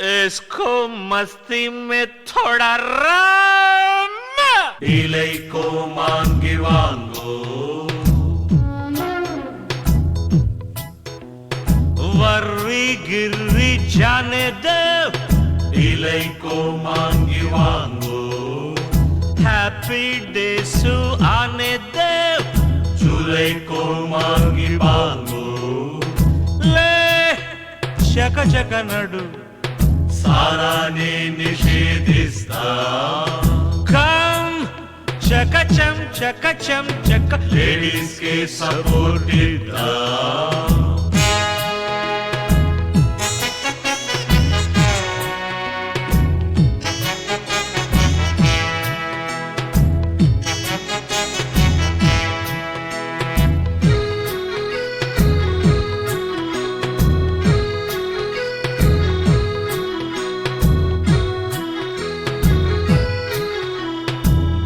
इसको मस्ती में थोड़ा राम इलई को मांगी वांगो वर्री गिर्री जाने दे इलई को मांगी वांगो हैप्पी डेसु आने दे जुलई को मांगी वांगो ले चक चक नडु साराने निषेधिस्ता कम चकचम चकचम चक लेडीज के सपोर्ट इद्दा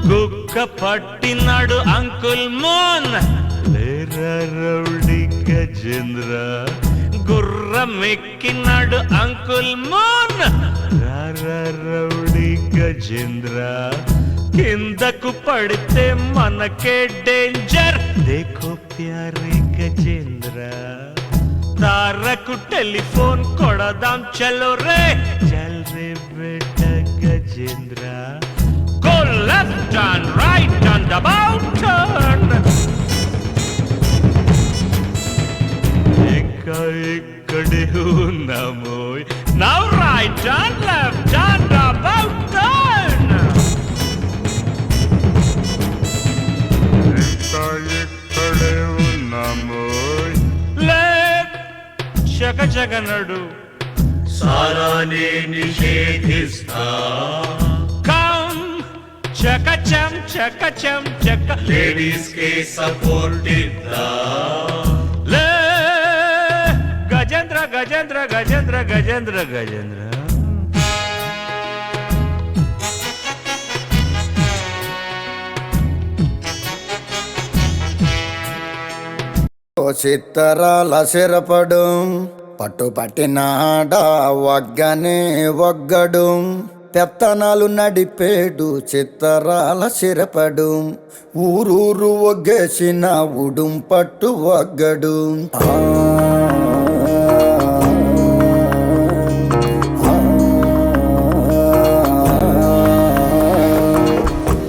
కుక్క పట్టినాడు అంకుల్ మోన్ లేరా రౌడీ గజేంద్ర గుర్రం ఎక్కినాడు అంకుల్ మోన్ రారా రౌడీ గజేంద్ర కిందకు పడితే మనకే డేంజర్ దేఖో ప్యారే గజేంద్ర తారకు టెలిఫోన్ కొడదాం చలో రే చల్ రే బేట Gajendra Go left and right and about turn. ikkade unnamoy. Now right and left and about turn. ikkade unnamoy. Left chaka chaka nadu. साराने निषेधिस्ता चकचम चकचम Chak ladies के सपोर्ट इद्दा ले गजेंद्र गजेंद्र गजेंद्र गजेंद्र गजेंद्र చిత్తరాల సిరపడు పట్టు పట్టినాడా వగ్గనే వగ్గడు పెత్తనాలు నడిపేడు చిత్తరాల సిరపడు ఊరూరు ఒగ్గేసిన ఉడుం పట్టు వగ్గడు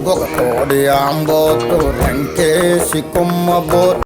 ఒక కోడి ఆంబోతు రంకేసి కొమ్మబోతు